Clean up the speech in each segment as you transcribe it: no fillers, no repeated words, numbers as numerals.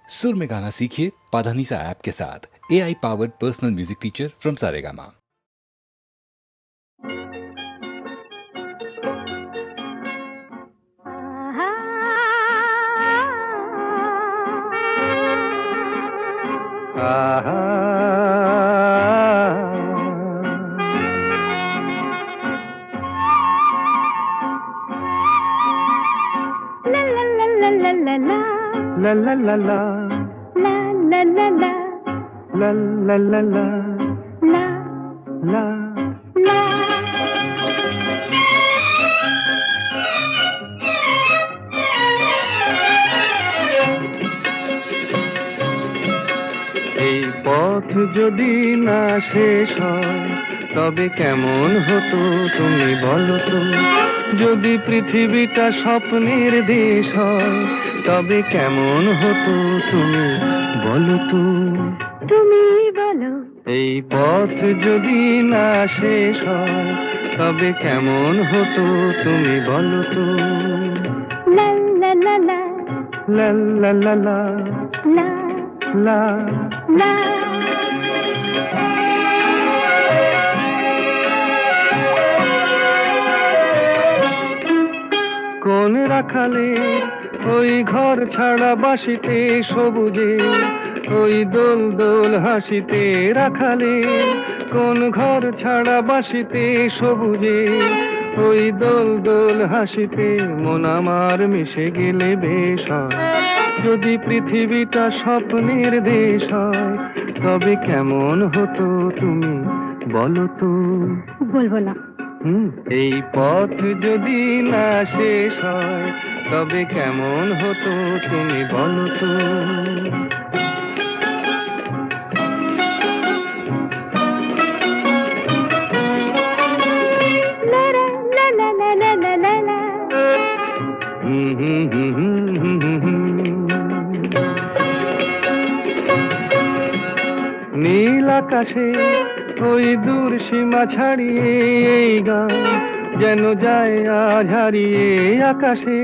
सुर में गाना सीखिए पाधानीसा ऐप के साथ। AI powered personal music teacher from Saregama. La la la la La la la la la la la la la la la এই পথ যদি না শেষ হয় তবে কেমন হতো তুমি বলো তো। যদি পৃথিবীটা স্বপ্নের দেশ হয় তবে কেমন হতো তুমি বলো তো। তুমি বলো এই পথ যদি না শেষ হয় তবে কেমন হতো তুমি বলো তো। la la la la লা লা লা লা la লা la কোন রাখালে ওই ঘর ছাড়া বাসিতে সবুজে ওই দোল দোল হাসিতে রাখালে কোন ঘর ছাড়া বাসিতে সবুজে ওই দোল দোল হাসিতে মন আমার মিশে গেলে বেশ হয়। যদি পৃথিবীটা স্বপ্নের দেশ হয় তবে কেমন হতো তুমি বলো তো। বলবো না। এই পথ যদি না শেষ হয় তবে কেমন হতো তুমি বলো তো। La la la la la la la la নীল আকাশে ওই দূর সীমা ছাড়িয়ে এই গান যেন যায় আজ হারিয়ে। আকাশে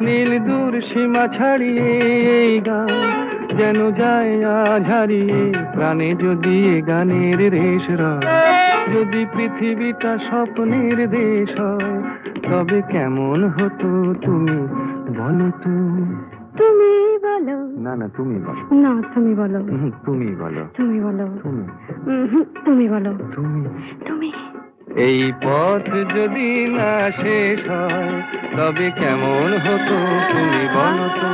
নীল দূর সীমা ছাড়িয়ে এই গান যেন যায় আজ হারিয়ে। প্রাণে যদি এ গানের রেশ রয় যদি পৃথিবীটা স্বপ্নের দেশ হয় তবে কেমন হতো তুমি বলো তো। তুমি বলো না না তুমি বলো। না তুমি বলো তুমি বলো। তুমি বলো তুমি তুমি বলো তুমি তুমি এই পথ যদি না শেষ হয় তবে কেমন হতো তুমি বলো তো।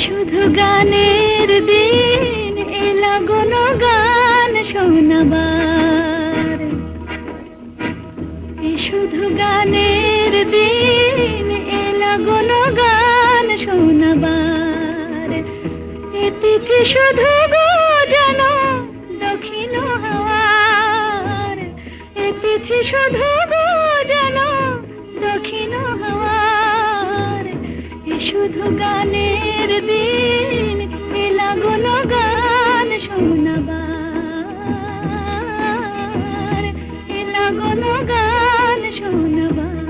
শুধু গানের দিন এলা গণ গান শোনাবার। শুধু গানের দিন এলা গণ গান শোনাবার। এ তিথি শুধু গো যেন দক্ষিণ হাওয়ার। এ তিথি শুধু গো যেন দক্ষিণ হাওয়ার। শুধু গানের দিন এলা গণ গান শোনাবার। এলা গণ গান শোনাবার।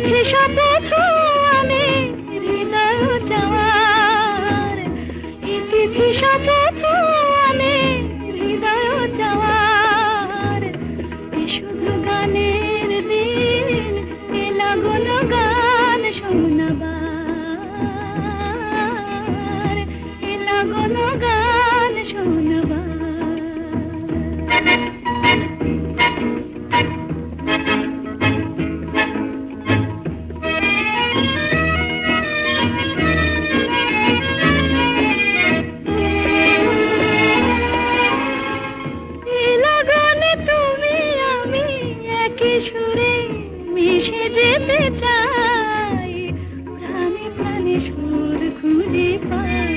তিথি শপথ আমি হৃদয় যাওয়ার, এই তিথি শপথ আমি হৃদয় যাওয়ার। এ শুধু গানের দিন, এ লাগল গান শোনাবার, এ লাগল গান শোনাবার। সুরে মিশে যেতে চাই, প্রাণে প্রাণে সুর খুঁজে পাই।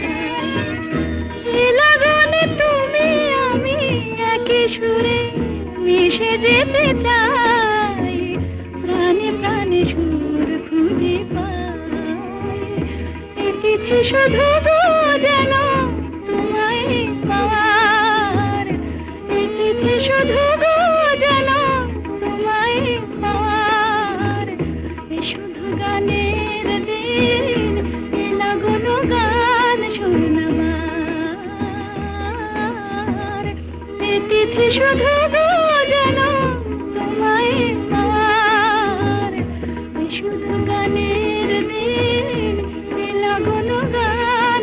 এ লগনে তুমি আমি একই সুরে মিশে যেতে চাই, প্রাণে প্রাণে সুর খুঁজে পাই। এ তিথি শুধু গো যেন তোমায় পাওয়ার, এ তিথি শুধু গো যেন তোমায় পাওয়ার। এ শুধু গানের দিন, এ লাগল গান শোনাবার, এ তিথি শুধু গো যেন তোমায় পাওয়ার। এ শুধু গানের দিন, এ লাগল গান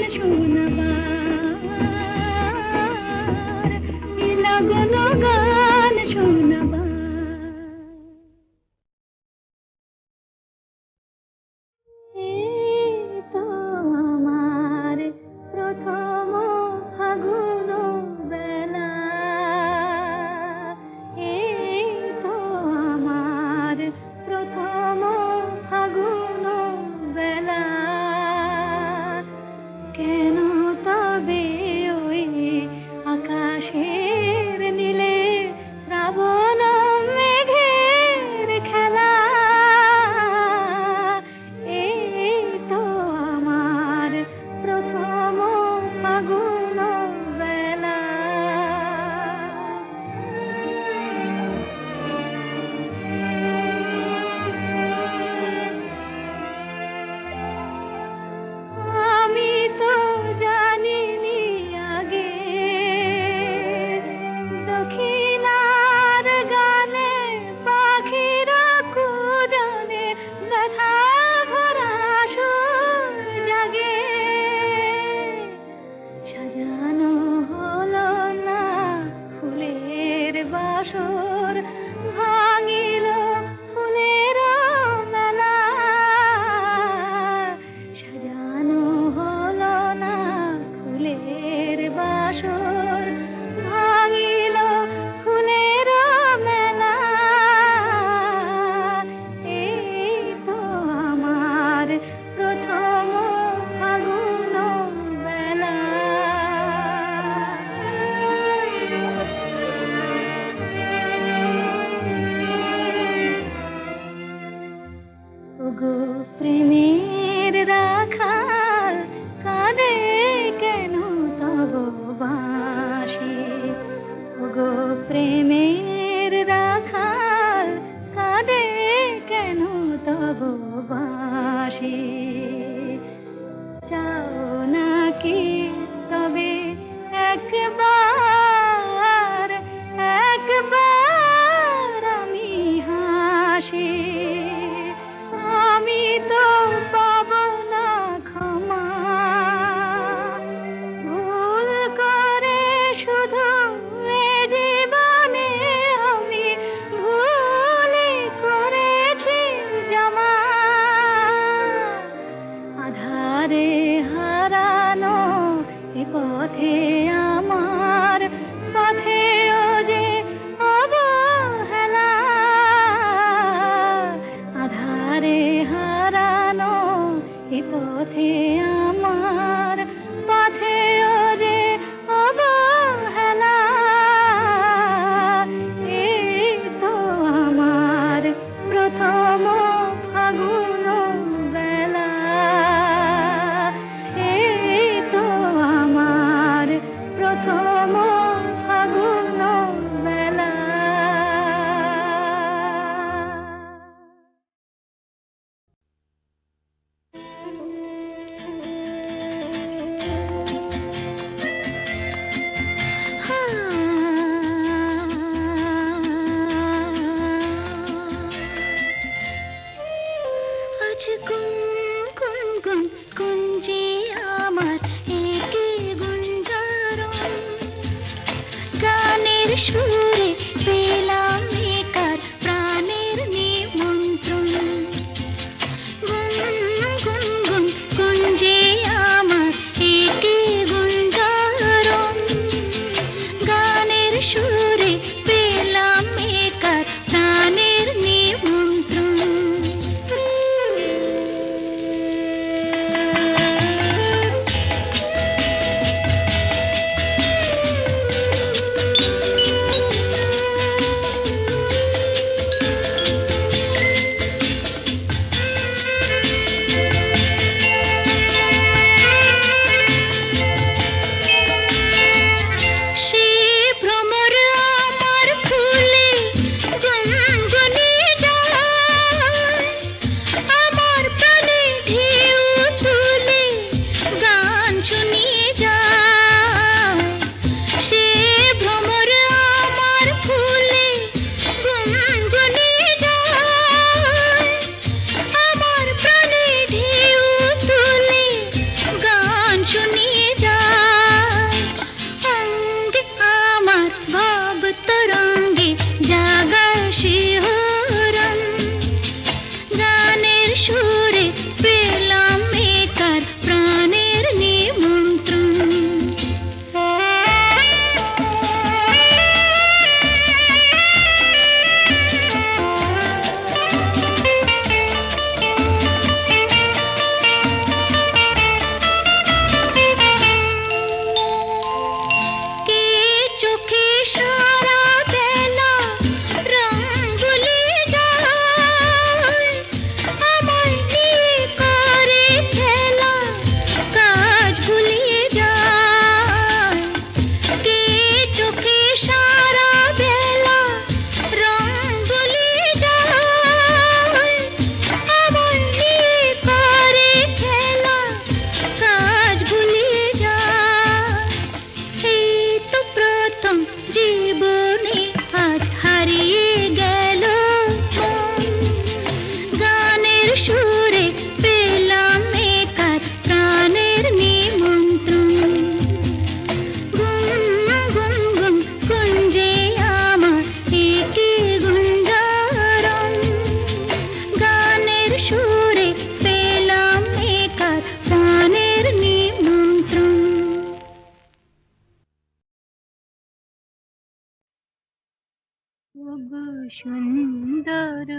সুন্দর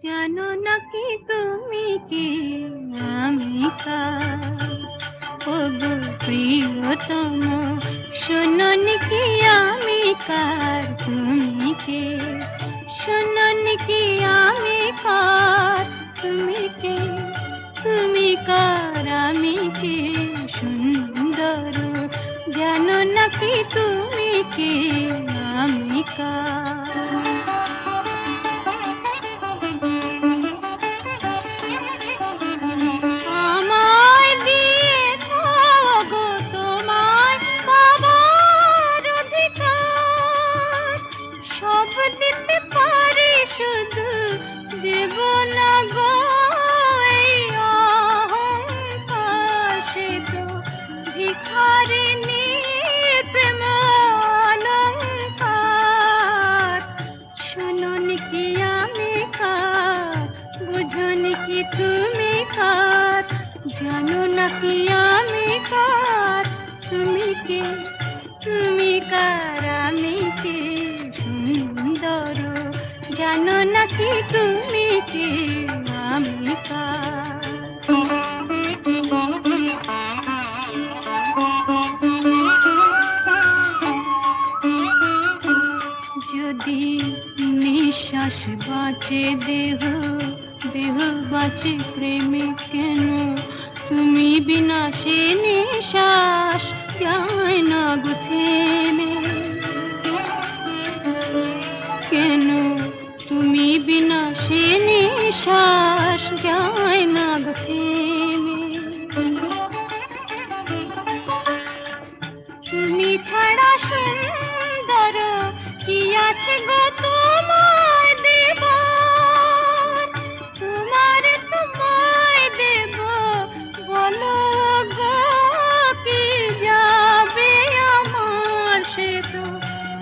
জানো নাকি তুমি কে আমি কার ওগো প্রিয়তম শোনোনি কি আমি কার তুমি কে শোনোনি কি আমি কার তুমি কে তুমি কার আমি কে সুন্দর জানো নাকি তুমি কে আমি কার আমায় দিয়েছ গো তোমার পাবার অধিকার সব দিতে পারি শুধু দেব না গো এই অহংকার সে তো ভিখারিনী প্রেম অলংকার শোনোনি কি আমি কার বুঝোনি কি তুমি কার জানো না কি আমি কার তুমি কে তুমি কার আমি কে সুন্দর জানো না কি তুমি কে আমি কার যদি নিঃশ্বাস বাঁচে দেহ দেহ বাঁচে প্রেমে কেন তুমি বিনা সে নিঃশ্বাস যায় না গো থেমে কেন তুমি বিনা সে নিঃশ্বাস যায় না গো থেমে তুমি ছাড়া সুন্দর কি আছে গো তোমায় দেব তোমায় দেব বলো গো কি যাবে আমার সে তো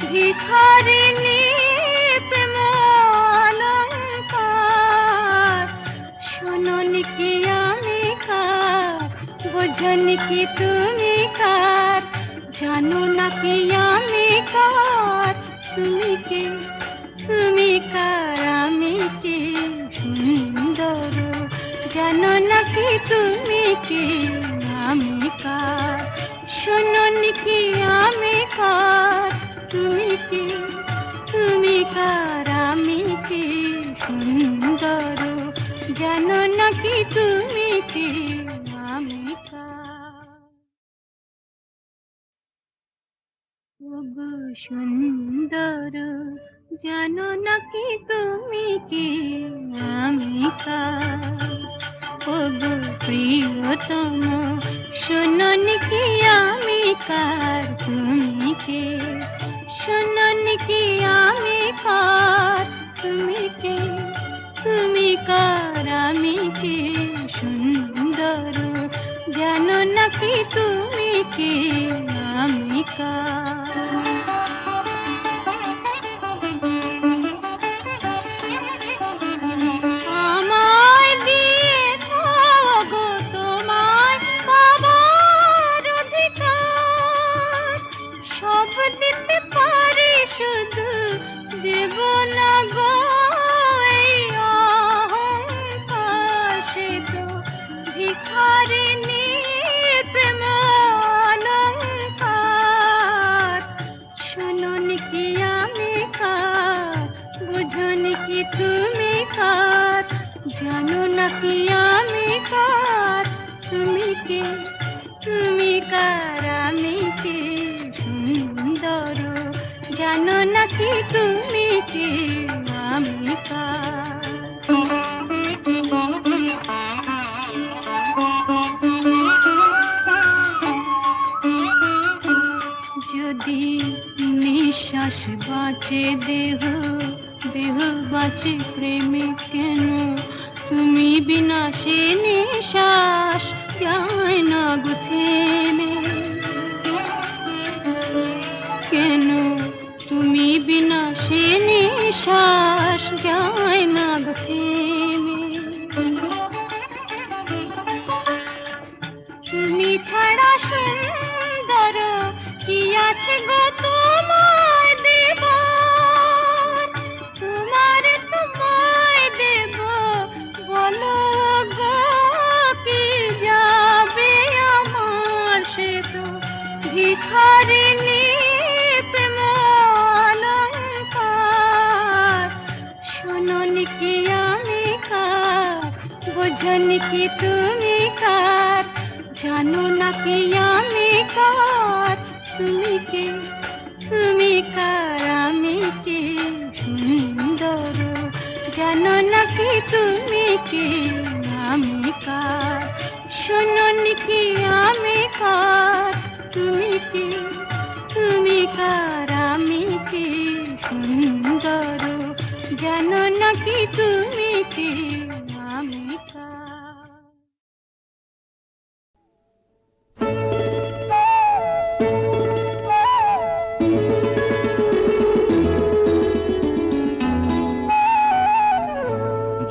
ভিখারিনী প্রেম অলংকার শোনোনি কি আমি কার বোঝোনি কি তুমি কার জানো না কি আমি কার তুমি কে তুমি কার আমি কে সুন্দর জানো না কি তুমি কে আমি কার শোনোনি কি আমি কার তুমি কে তুমি কার আমি কে সুন্দর জানো না কি তুমি কে আমি কার ওগো সুন্দর জানো না কি তুমি কে আমি কার ওগো প্রিয়তম শোনোনি কি আমি কার তুমি কে শোনোনি কি আমি কার তুমি কে তুমি কার আমি কে সুন্দর জানো না কি তুমি কে আমি কার আমায় দিয়েছ গো তোমার পাবার অধিকার সব দিতে পারি শুধু দেব না গো এই অহংকার সে তো ভিখারিনী প্রেম অলংকার শোনোনি কি আমি কার বুঝোনি কি তুমি কার জানো না কি আমি কার তুমি কে তুমি কার আমি কে সুন্দর জানো না কি তুমি কে আমি কার যদি নিঃশ্বাস বাঁচে দেহ দেহ বাঁচে প্রেমে কেন তুমি বিনা সে নিঃশ্বাস যায় না গো থেমে কেন তুমি বিনা সে নিঃশ্বাস যায় না গো থেমে তুমি ছাড়া সুন্দর কি আছে গো তোমায় দেব কি আমি কার, বোঝনি কি তুমি কার, জানো না কি আমি কার, তুমি কে, তুমি কার, আমি কে সুন্দর, জানো না কি তুমি কে, আমি কার, শোনোনি কি আমি কার, তুমি কে, তুমি কার, আমি কে সুন্দর, জানো না কি তুমি কে, আমি কার।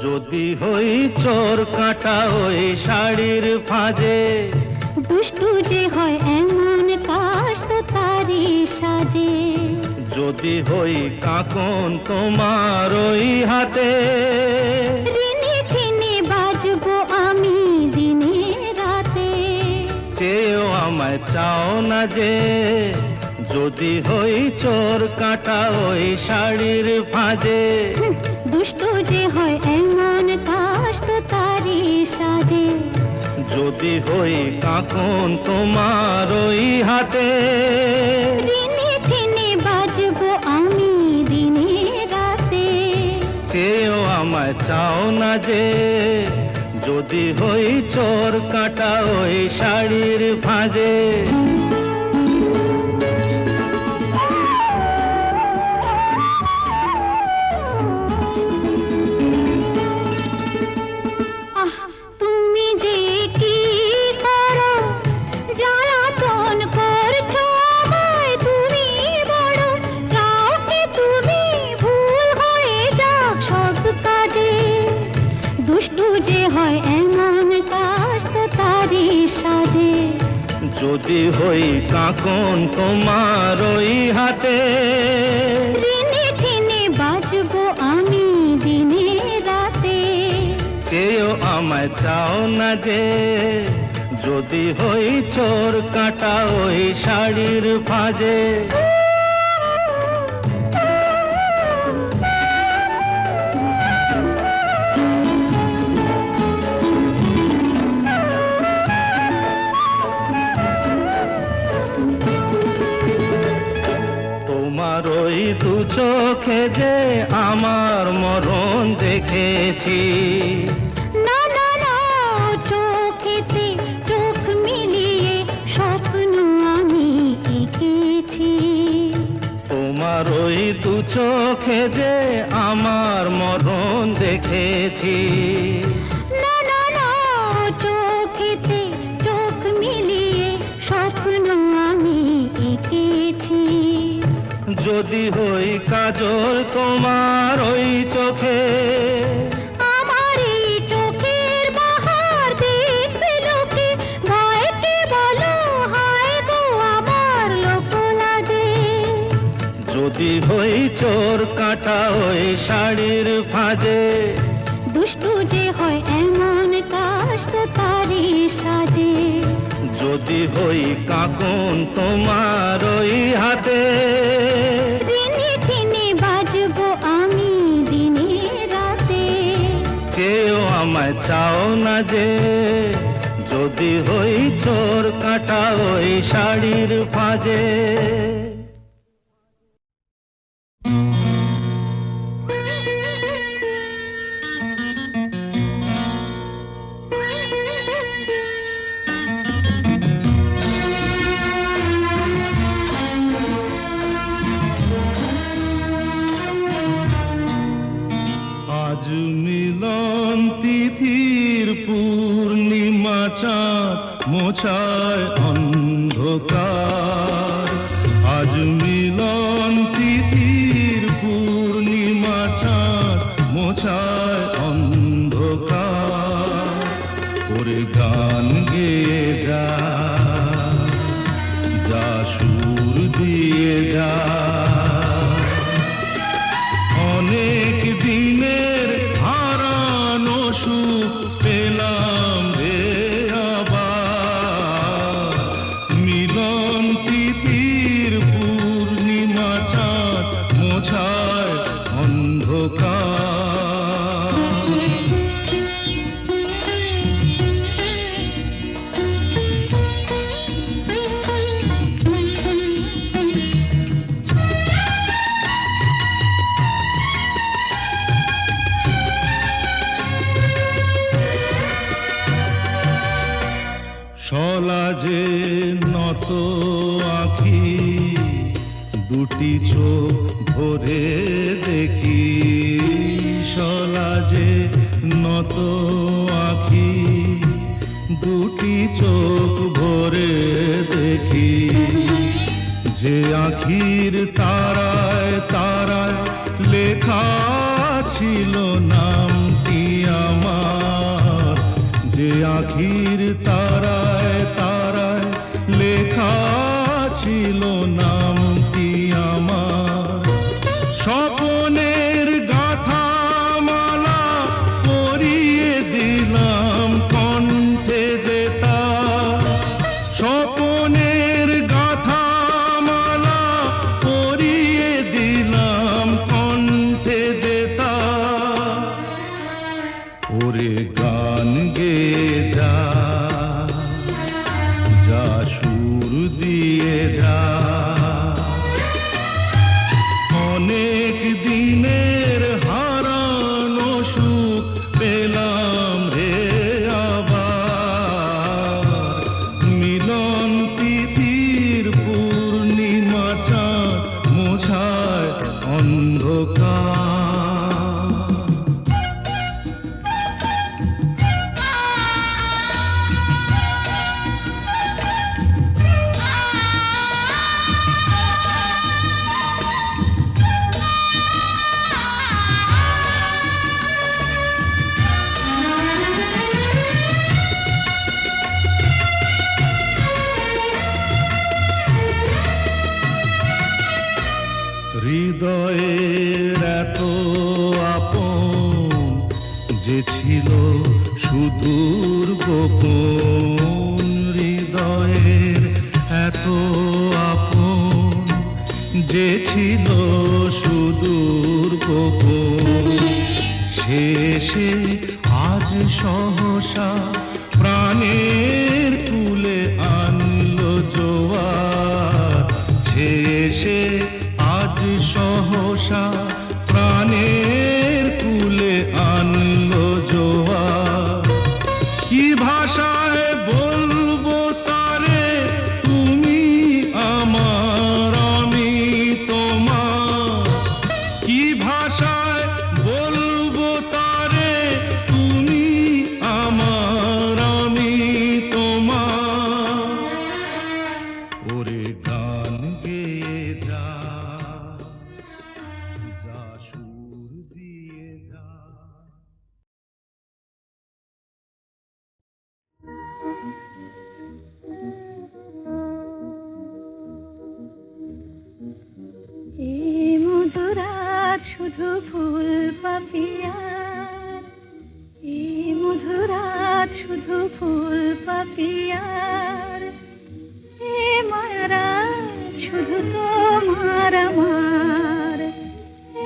যদি হই চোর কাটা ওই শাড়ির ফাঁজে, দুষ্টু যে হয় এমন কাশ তো তারি সাজে, যদি হই কাকন তোমার ওই হাতে, রিনি ঝিনি বাজবো আমি দিনে রাতে, চেয়েও আমায় চাও না যে, যদি হই চোর কাটা ওই শাড়ির ফাঁজে, দুষ্টু যে হয় এমন কাশ তো তারি সাজে, যদি হই কাকন তোমার ওই হাতে, রিনি ঝিনি বাজবো আমি দিনে রাতে, চেয়েও আমায় চাও না যে, যদি হই চোর কাটা ওই শাড়ির ফাঁজে। তুমি যে কি করো, জ্বালাতন করছো আমায়, তুমি বড় চাও কি তুমি ভুল হয়ে যাক সব কাজে, দুষ্টু যে হয় এমন কাশ তো তারি সাজে, যদি হই কাকন তোমার ওই হাতে, রিনি ঝিনি বাজবো আমি দিনে রাতে, চেয়েও আমায় চাও না যে, যদি হই চোর কাটা ওই শাড়ির ফাঁজে। তোমার ওই দু চোখে যে আমার মরণ দেখেছি, না না না চোখেতে চোখ মিলিয়ে স্বপ্ন আমি এঁকেছি, তোমার ওই দু চোখে যে আমার মরণ দেখেছি, না না না চোখেতে চোখ মিলিয়ে স্বপ্ন আমি এঁকেছি, যদি হই কাজল তোমার ওই চোখে, আমার এই চোখের বাহার দেখবে লোকে, ভয়কে বলো হায় গো আমার লোক লাগে, যদি হই চোর কাটা ওই শাড়ির ফাঁজে, দুষ্টু যে হয় এমন কাশ তো তারি সাজে, যদি হই কাকন তোমার ওই হাতে, রিনি ঝিনি বাজবো আমি দিনে রাতে, চেয়েও আমায় চাও না যে, যদি হই চোর কাটা ওই শাড়ির ফাঁজে। আজ মিলন তিথির পূর্ণিমা চাঁদ মোছায় অন্ধকার, আজ মিলন তিথির পূর্ণিমা চাঁদ মোছায় অন্ধকার, ওরে গান গেয়ে যা, যা সুর দিয়ে যা, অনেক দিনের হারানো সুখ পেলাম রে আবার, মিলন তিথির পূর্ণিমা চাঁদ মোছায় অন্ধকার। যে নত আঁখি দুটি চোখ ভরে দেখি, শলা যে নত আঁখি দুটি চোখ ভরে দেখি, যে আঁখির তারায় তারায় লেখা ছিল নামটি আমার, যে আঁখির তারায় তারায় লেখা ছিল নামটি আমার। স্বপনের গাথা মালা পরিয়ে দিলাম কণ্ঠে যেতা, স্বপনের গাথা মালা পরিয়ে দিলাম কণ্ঠে যেতা। ওরে গান গেয়ে যা, যা সুর দিয়ে যা, অনেক দিনের হারানো সুখ পেলাম রে আবার। মিলন তিথির পূর্ণিমা চাঁদ মোছায় অন্ধকার। হৃদয়ের এত আপন যে ছিল সুদূর গোপন, হৃদয়ের এত আপন যে ছিল সুদূর গোপন, শেষে আজ সহসা প্রাণের কুলে আনলো জোয়ার, শেষে আজ সহসা প্রাণের কুলে আনলো জোয়ার। কি ভাষায় বলবো তারে তুমি আমার আমি তোমার, কি ভাষায় বলবো তারে তুমি আমার আমি তোমার। ওরে গান গেয়ে যা, যা সুর দিয়ে যা। এই মধুরাত শুধু ফুল পাপিয়ার, এই মধুরাত শুধু ফুল পাপিয়ার, এ মায়ারাত শুধু তোমার আমার,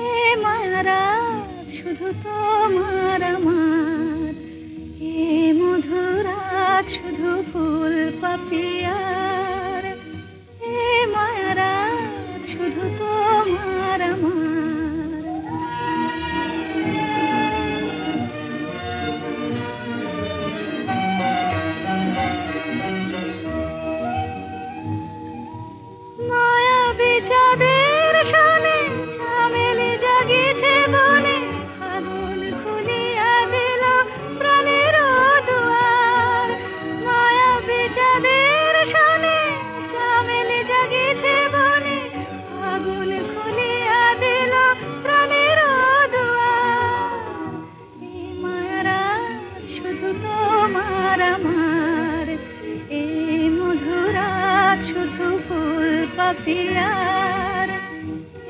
এ মায়ারাত শুধু তোমার আমার, এ মধুরাত শুধু ফুল পাপিয়ার, এ মায়ারাত শুধু তোমার আমার। মায়াবী চাঁদের সনে চামেলি জাগিছে বনে, ফাগুন খুলিয়া দিল প্রাণের দুয়ার। মায়াবী চাঁদের সনে চামেলি জাগিছে বনে, ফাগুন খুলিয়া দিল প্রাণের দুয়ার। এই মায়ারাত শুধু তোমার আমার, এই মধুরাত শুধু ফুল পাপিয়ার,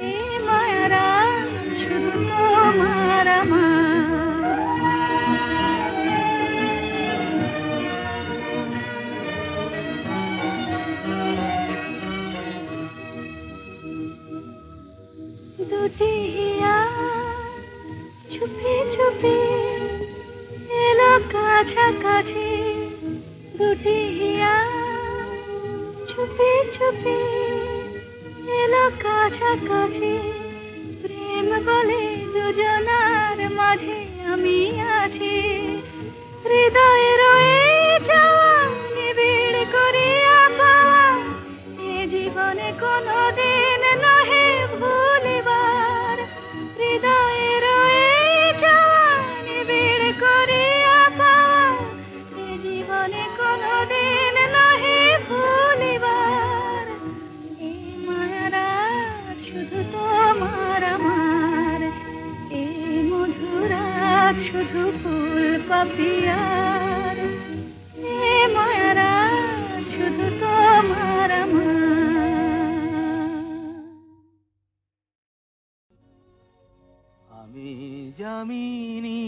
এই মায়ারাত শুধু তোমার আমার। দুটি হিয়া চুপি চুপি এলো কাছাকাছি, দুটি হিয়া চুপি চুপি এলো কাছাকাছি। প্রেম বলে দুজনার মাঝে আমি আছি, হৃদয়ে রয়ে যাওয়া নিবিড় করে আজ শুধু ফুল পাপিয়ার এ মায়ারা শুধু তোমার আমি যামিনী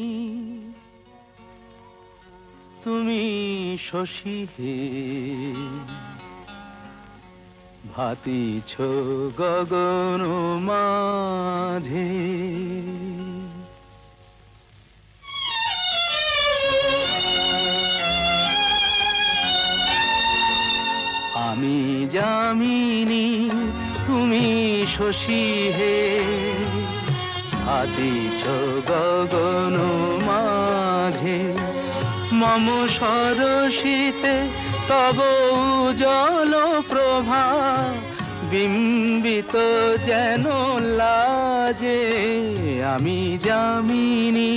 তুমি শশী হে ভাতিছ গগন মাঝে আমি যামিনী তুমি শশী হে ভাতিছ গগন মাঝে মম সরসিতে তব উজ্জ্বল প্রভা বিম্বিত যেন লাজে আমি যামিনী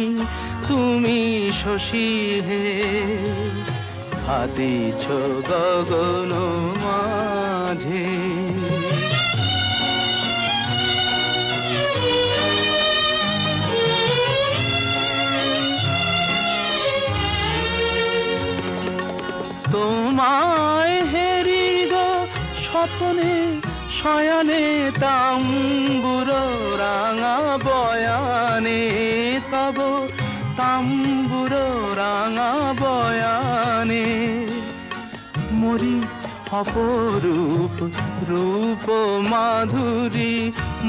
তুমি শশী হে ভাতিছ গগন মাঝে তোমায় হেরি গো স্বপ্নে শয়নে তাম্বুর রাঙা বয়ানে তব তাম্বুর রাঙা বয়ানে মরি অপরূপ রূপ মাধুরী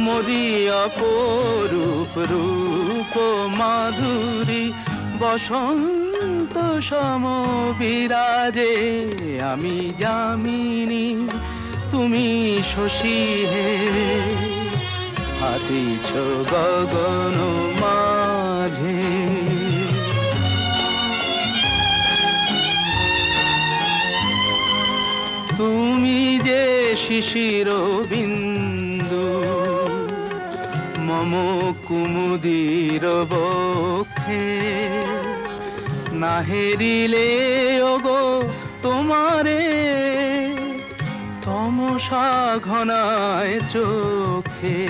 মরি অপরূপ রূপ মাধুরী বসন্ত সম বিরাজে আমি যামিনী তুমি শশী হে ভাতিছ গগন মাঝে তুমি যে শিশির বিন্দু মম কুমুদির বক্ষে না হেরিলে ওগো তোমারে তমসা ঘনায় চোখে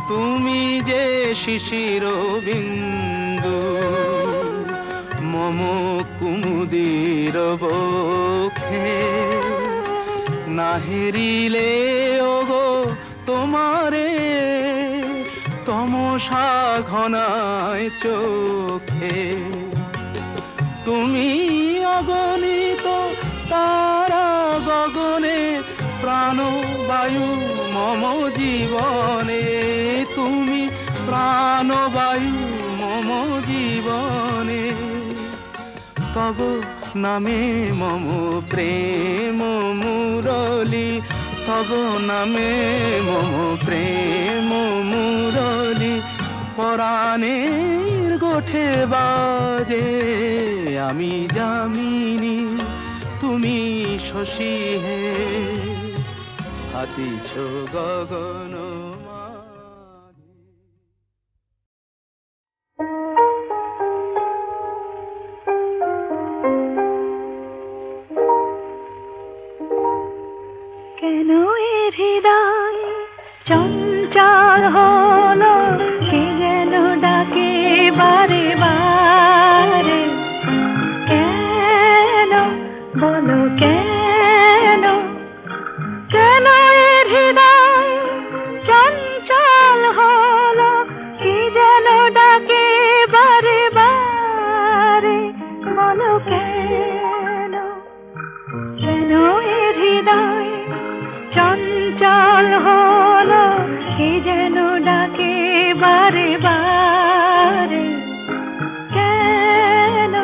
তুমি যে শিশির বিন্দু মম কুমুদির বক্ষে না হেরিলে ওগো তোমারে তমসা ঘনায় চোখে তুমি অগণিত তারা গগনে প্রাণবায়ু মম জীবনে তুমি প্রাণবায়ু মম জীবনে তব নামে মম প্রেম মুরলী তব নামে মম প্রেম মুরলী পরাণের গোঠে বাজে আমি যামিনী তুমি শশী হে ভাতিছ গগন মাঝে কেন এ হৃদয় চঞ্চল হলো কে যেন ডাকে বারে বারে কেন বলো কেন কেন এ হৃদয় চঞ্চল হলো কে যেন ডাকে বারে বারে বলো কেন কেন এ হৃদয় চঞ্চল হলো কে যেন ডাকে বারে বারে কেন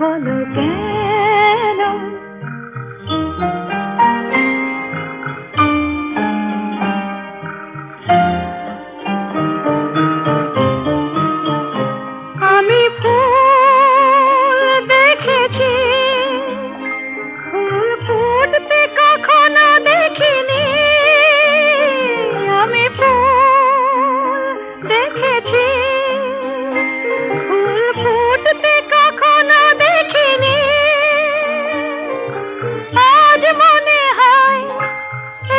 বলো কেন আমি ফুল দেখেছি ফুল ফুটতে কখনো দেখিনি আমি ফুল দেখেছি ফুল ফুটতে কখনো দেখিনি আজ মনে হয়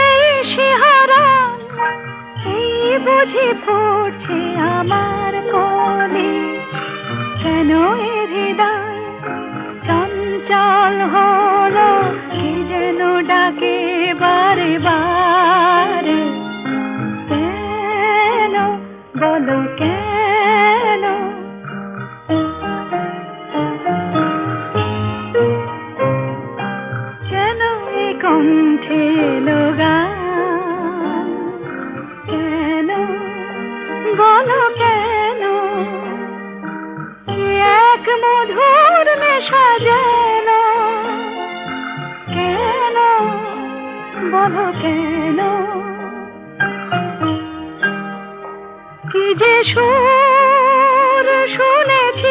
এই শিহরণ এই বুঝি পড়ছে আমার কোলে এলো কেন? কেন এ কণ্ঠে এলো গান? কেন বলো কেন? কি এক মধুর নেশা যেন, কেন বলো কেন? কি যে সুর শুনেছি